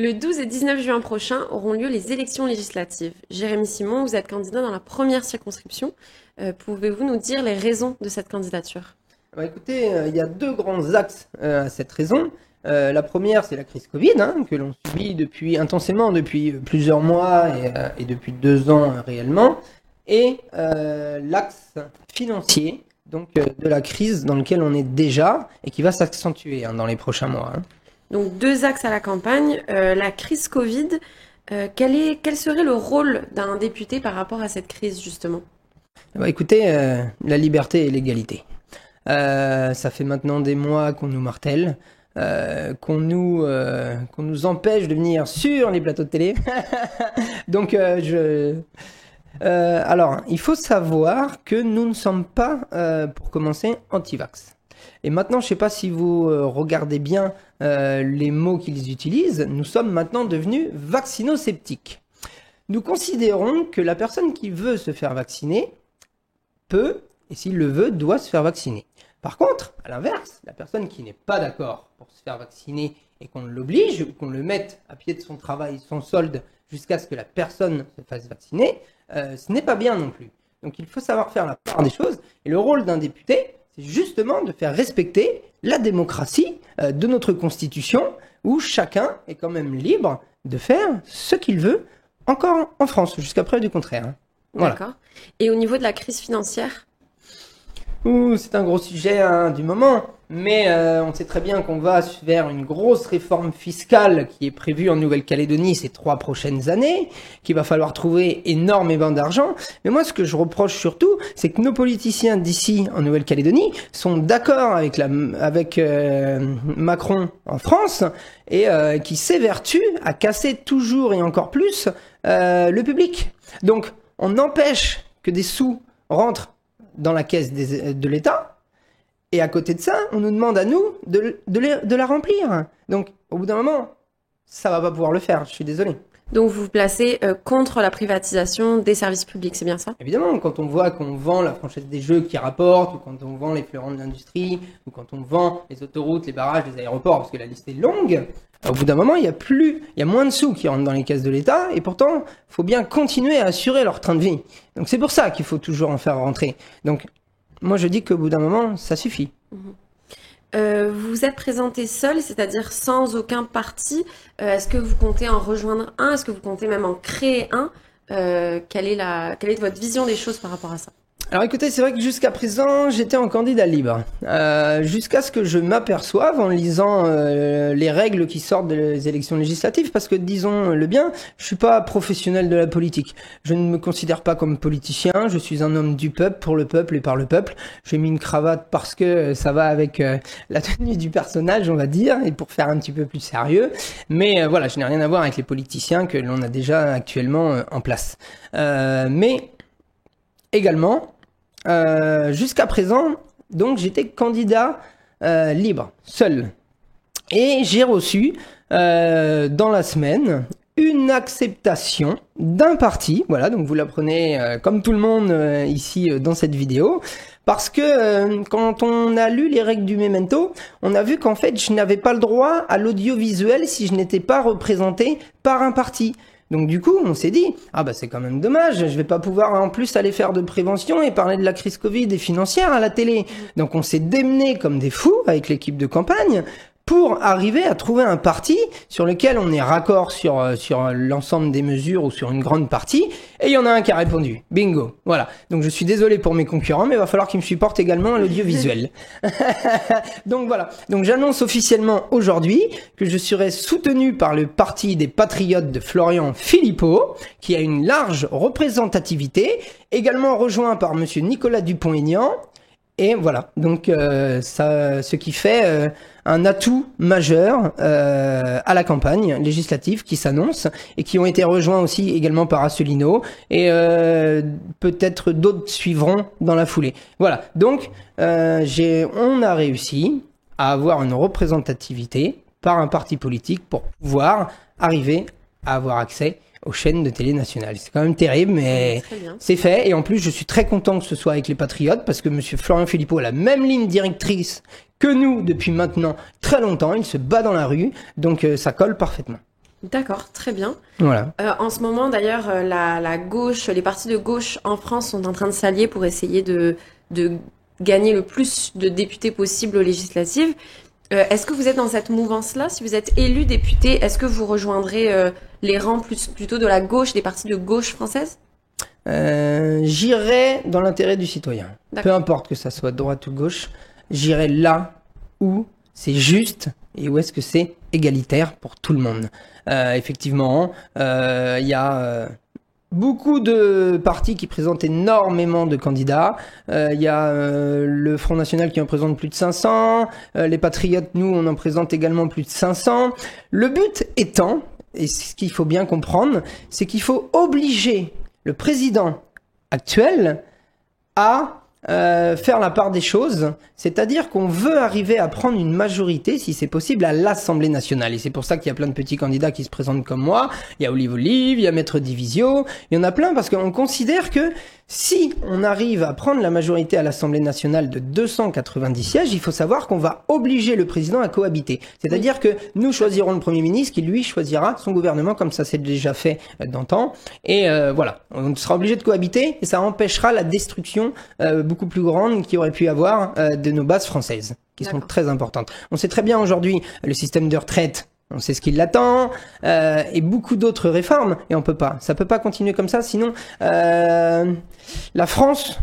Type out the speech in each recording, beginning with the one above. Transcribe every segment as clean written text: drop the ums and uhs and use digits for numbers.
Le 12 et 19 juin prochain auront lieu les élections législatives. Jérémy Simon, vous êtes candidat dans la première circonscription. Pouvez-vous nous dire les raisons de cette candidature? Écoutez, il y a deux grands axes à cette raison. La première, c'est la crise Covid, que l'on subit intensément depuis plusieurs mois et depuis 2 ans réellement. Et l'axe financier, donc de la crise dans laquelle on est déjà et qui va s'accentuer dans les prochains mois. Donc 2 axes à la campagne. La crise Covid, quel serait le rôle d'un député par rapport à cette crise justement? Écoutez, la liberté et l'égalité. Ça fait maintenant des mois qu'on nous martèle, qu'on nous empêche de venir sur les plateaux de télé. Donc alors, il faut savoir que nous ne sommes pas, pour commencer, anti-vax. Et maintenant, je ne sais pas si vous regardez bien les mots qu'ils utilisent, nous sommes maintenant devenus vaccino-sceptiques. Nous considérons que la personne qui veut se faire vacciner peut, et s'il le veut, doit se faire vacciner. Par contre, à l'inverse, la personne qui n'est pas d'accord pour se faire vacciner et qu'on l'oblige, ou qu'on le mette à pied de son travail sans solde jusqu'à ce que la personne se fasse vacciner, ce n'est pas bien non plus. Donc il faut savoir faire la part des choses. Et le rôle d'un député, c'est justement de faire respecter la démocratie de notre Constitution, où chacun est quand même libre de faire ce qu'il veut, encore en France, jusqu'à preuve du contraire. Voilà. D'accord. Et au niveau de la crise financière? C'est un gros sujet du moment, mais on sait très bien qu'on va vers une grosse réforme fiscale qui est prévue en Nouvelle-Calédonie ces 3 prochaines années, qu'il va falloir trouver énormément d'argent. Mais moi, ce que je reproche surtout, c'est que nos politiciens d'ici en Nouvelle-Calédonie sont d'accord avec Macron en France et qui s'évertue à casser toujours et encore plus le public. Donc, on empêche que des sous rentrent dans la caisse de l'État, et à côté de ça, on nous demande à nous de la remplir. Donc, au bout d'un moment, ça va pas pouvoir le faire, je suis désolé. Donc vous vous placez contre la privatisation des services publics, c'est bien ça? Évidemment, quand on voit qu'on vend la Française des Jeux qui rapporte, ou quand on vend les fleurons de l'industrie, ou quand on vend les autoroutes, les barrages, les aéroports, parce que la liste est longue, au bout d'un moment, il y a moins de sous qui rentrent dans les caisses de l'État, et pourtant, il faut bien continuer à assurer leur train de vie. Donc c'est pour ça qu'il faut toujours en faire rentrer. Donc, moi je dis qu'au bout d'un moment, ça suffit. Vous vous êtes présenté seul, c'est-à-dire sans aucun parti. Est-ce que vous comptez en rejoindre un? Est-ce que vous comptez même en créer un? Quelle est votre vision des choses par rapport à ça? Alors écoutez, c'est vrai que jusqu'à présent, j'étais en candidat libre. Jusqu'à ce que je m'aperçoive en lisant les règles qui sortent des élections législatives, parce que disons-le bien, je suis pas professionnel de la politique. Je ne me considère pas comme politicien, je suis un homme du peuple, pour le peuple et par le peuple. J'ai mis une cravate parce que ça va avec la tenue du personnage, on va dire, et pour faire un petit peu plus sérieux. Mais voilà, je n'ai rien à voir avec les politiciens que l'on a déjà actuellement en place. Mais également, jusqu'à présent, donc j'étais candidat libre, seul. Et j'ai reçu dans la semaine une acceptation d'un parti. Voilà, donc vous l'apprenez comme tout le monde ici dans cette vidéo. Parce que quand on a lu les règles du Memento, on a vu qu'en fait je n'avais pas le droit à l'audiovisuel si je n'étais pas représenté par un parti. Donc du coup, on s'est dit, ah bah c'est quand même dommage, je vais pas pouvoir en plus aller faire de prévention et parler de la crise Covid et financière à la télé. Donc on s'est démenés comme des fous avec l'équipe de campagne pour arriver à trouver un parti sur lequel on est raccord sur l'ensemble des mesures ou sur une grande partie. Et il y en a un qui a répondu. Bingo. Voilà. Donc je suis désolé pour mes concurrents, mais il va falloir qu'ils me supportent également à l'audiovisuel. Donc voilà. Donc j'annonce officiellement aujourd'hui que je serai soutenu par le Parti des Patriotes de Florian Philippot, qui a une large représentativité, également rejoint par monsieur Nicolas Dupont-Aignan. Et voilà, donc ce qui fait un atout majeur à la campagne législative qui s'annonce et qui ont été rejoints aussi également par Asselineau et peut-être d'autres suivront dans la foulée. Voilà, donc on a réussi à avoir une représentativité par un parti politique pour pouvoir arriver à avoir accès aux chaînes de télé nationales. C'est quand même terrible, mais c'est fait. Et en plus, je suis très content que ce soit avec les Patriotes, parce que monsieur Florian Philippot a la même ligne directrice que nous depuis maintenant très longtemps. Il se bat dans la rue, donc ça colle parfaitement. D'accord, très bien. Voilà. En ce moment, d'ailleurs, la gauche, les partis de gauche en France sont en train de s'allier pour essayer de gagner le plus de députés possible aux législatives. Est-ce que vous êtes dans cette mouvance-là? Si vous êtes élu député, est-ce que vous rejoindrez les rangs plutôt de la gauche, des partis de gauche française? J'irai dans l'intérêt du citoyen. Peu importe que ça soit droite ou gauche, j'irai là où c'est juste et où est-ce que c'est égalitaire pour tout le monde. Effectivement, il y a beaucoup de partis qui présentent énormément de candidats. Il y a le Front National qui en présente plus de 500. Les Patriotes, nous, on en présente également plus de 500. Le but étant, et ce qu'il faut bien comprendre, c'est qu'il faut obliger le président actuel à faire la part des choses, c'est-à-dire qu'on veut arriver à prendre une majorité, si c'est possible, à l'Assemblée nationale. Et c'est pour ça qu'il y a plein de petits candidats qui se présentent comme moi. Il y a Olive, il y a Maître Divisio, il y en a plein parce qu'on considère que si on arrive à prendre la majorité à l'Assemblée nationale de 290 sièges, il faut savoir qu'on va obliger le président à cohabiter. C'est-à-dire que nous choisirons le Premier ministre qui, lui, choisira son gouvernement, comme ça c'est déjà fait d'antan. Et voilà, on sera obligé de cohabiter et ça empêchera la destruction beaucoup plus grande qu'il y aurait pu y avoir de nos bases françaises, qui sont très importantes. On sait très bien aujourd'hui le système de retraite. On sait ce qui l'attend, et beaucoup d'autres réformes, et ça peut pas continuer comme ça, sinon la France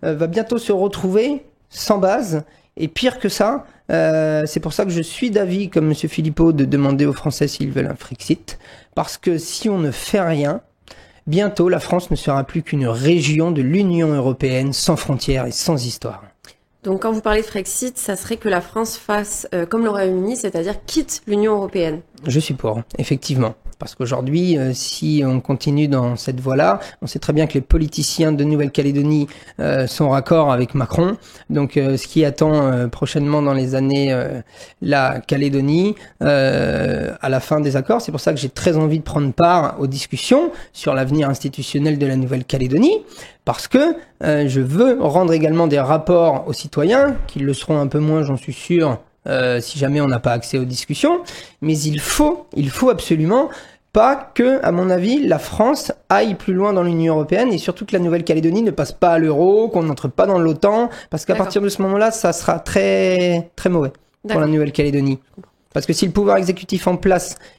va bientôt se retrouver sans base, et pire que ça, c'est pour ça que je suis d'avis, comme M. Philippot, de demander aux Français s'ils veulent un Frexit, parce que si on ne fait rien, bientôt la France ne sera plus qu'une région de l'Union européenne sans frontières et sans histoire. Donc quand vous parlez de Frexit, ça serait que la France fasse comme le Royaume-Uni, c'est-à-dire quitte l'Union européenne. Je suis pour, effectivement. Parce qu'aujourd'hui, si on continue dans cette voie-là, on sait très bien que les politiciens de Nouvelle-Calédonie sont raccord avec Macron. Donc ce qui attend prochainement dans les années la Calédonie, à la fin des accords, c'est pour ça que j'ai très envie de prendre part aux discussions sur l'avenir institutionnel de la Nouvelle-Calédonie. Parce que je veux rendre également des rapports aux citoyens, qui le seront un peu moins, j'en suis sûr, si jamais on n'a pas accès aux discussions. Mais il faut absolument pas que, à mon avis, la France aille plus loin dans l'Union européenne et surtout que la Nouvelle-Calédonie ne passe pas à l'euro, qu'on n'entre pas dans l'OTAN, parce qu'à partir de ce moment-là, ça sera très très mauvais pour la Nouvelle-Calédonie. Parce que si le pouvoir exécutif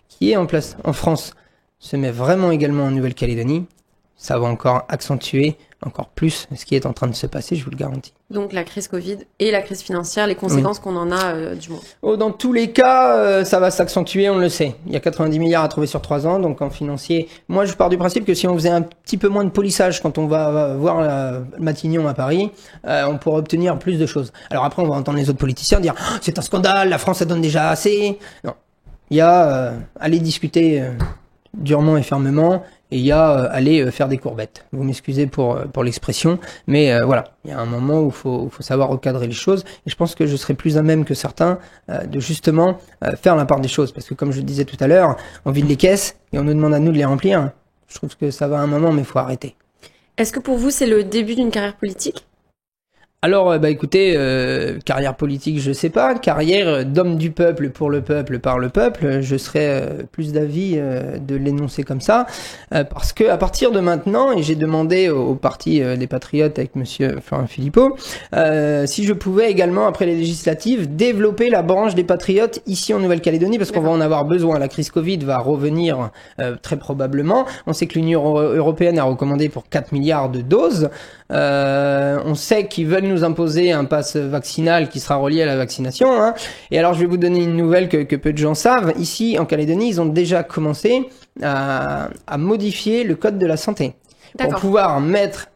qui est en place en France, se met vraiment également en Nouvelle-Calédonie, ça va encore accentuer encore plus ce qui est en train de se passer, je vous le garantis. Donc la crise Covid et la crise financière, les conséquences qu'on en a du moins. Oh, dans tous les cas, ça va s'accentuer, on le sait. Il y a 90 milliards à trouver sur 3 ans, donc en financier... Moi, je pars du principe que si on faisait un petit peu moins de polissage quand on va voir Matignon à Paris, on pourrait obtenir plus de choses. Alors après, on va entendre les autres politiciens dire « C'est un scandale, la France, ça donne déjà assez ». Non, il y a aller discuter durement et fermement, et il y a aller faire des courbettes. Vous m'excusez pour l'expression, mais voilà, il y a un moment où faut savoir recadrer les choses, et je pense que je serai plus à même que certains de justement faire la part des choses, parce que comme je le disais tout à l'heure, on vide les caisses et on nous demande à nous de les remplir. Je trouve que ça va à un moment, mais il faut arrêter. Est-ce que pour vous, c'est le début d'une carrière politique ? Alors, écoutez, carrière politique, je sais pas. Carrière d'homme du peuple, pour le peuple, par le peuple, je serais plus d'avis de l'énoncer comme ça. Parce que à partir de maintenant, et j'ai demandé au parti des Patriotes avec monsieur Florent Philippot, si je pouvais également, après les législatives, développer la branche des Patriotes ici en Nouvelle-Calédonie, parce qu'on va en avoir besoin. La crise Covid va revenir très probablement. On sait que l'Union européenne a recommandé pour 4 milliards de doses. On sait qu'ils veulent nous imposer un pass vaccinal qui sera relié à la vaccination, hein. Et alors je vais vous donner une nouvelle que peu de gens savent. Ici en Calédonie, ils ont déjà commencé à modifier le code de la santé pour pouvoir mettre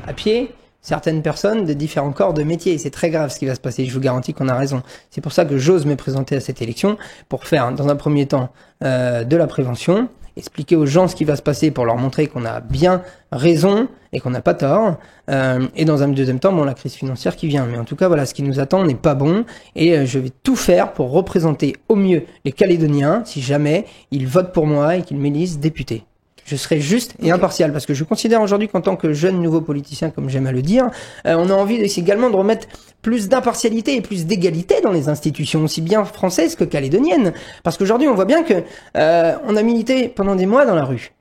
à pied certaines personnes de différents corps de métier. C'est très grave ce qui va se passer, je vous garantis qu'on a raison. C'est pour ça que j'ose me présenter à cette élection, pour faire dans un premier temps de la prévention, expliquer aux gens ce qui va se passer pour leur montrer qu'on a bien raison et qu'on n'a pas tort. Et dans un deuxième temps, la crise financière qui vient. Mais en tout cas, voilà, ce qui nous attend n'est pas bon. Et je vais tout faire pour représenter au mieux les Calédoniens, si jamais ils votent pour moi et qu'ils m'élisent député. Je serai juste et impartial, parce que je considère aujourd'hui qu'en tant que jeune nouveau politicien, comme j'aime à le dire, on a envie également de remettre plus d'impartialité et plus d'égalité dans les institutions, aussi bien françaises que calédoniennes. Parce qu'aujourd'hui, on voit bien que on a milité pendant des mois dans la rue.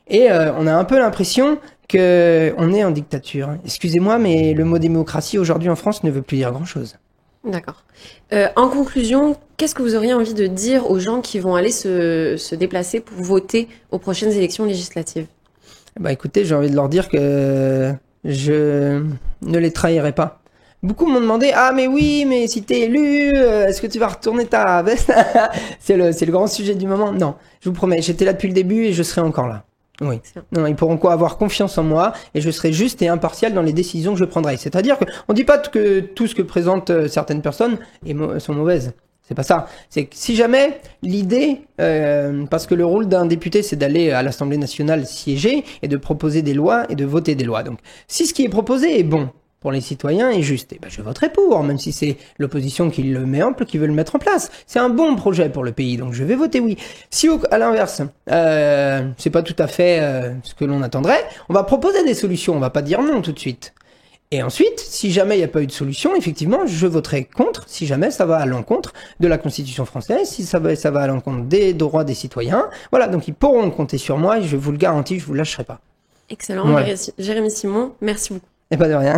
Et on a un peu l'impression que on est en dictature. Excusez-moi, mais le mot démocratie aujourd'hui en France ne veut plus dire grand-chose. D'accord. En conclusion, qu'est-ce que vous auriez envie de dire aux gens qui vont aller se déplacer pour voter aux prochaines élections législatives? Bah écoutez, j'ai envie de leur dire que je ne les trahirai pas. Beaucoup m'ont demandé, ah mais oui, mais si t'es élu, est-ce que tu vas retourner ta veste? C'est le grand sujet du moment. Non, je vous promets, j'étais là depuis le début et je serai encore là. Oui. Non, ils pourront avoir confiance en moi et je serai juste et impartial dans les décisions que je prendrai. C'est-à-dire que on dit pas que tout ce que présentent certaines personnes sont mauvaises. C'est pas ça. C'est que si jamais l'idée, parce que le rôle d'un député, c'est d'aller à l'Assemblée nationale siéger et de proposer des lois et de voter des lois. Donc, si ce qui est proposé est bon pour les citoyens et juste, eh ben je voterai pour, même si c'est l'opposition qui veut le mettre en place. C'est un bon projet pour le pays, donc je vais voter oui. Si à l'inverse, c'est pas tout à fait ce que l'on attendrait, on va proposer des solutions, on va pas dire non tout de suite. Et ensuite, si jamais il n'y a pas eu de solution, effectivement, je voterai contre, si jamais ça va à l'encontre de la Constitution française, si ça va à l'encontre des droits des citoyens. Voilà, donc ils pourront compter sur moi et je vous le garantis, je vous lâcherai pas. Excellent, ouais. Jérémy Simon, merci beaucoup. Et pas de rien.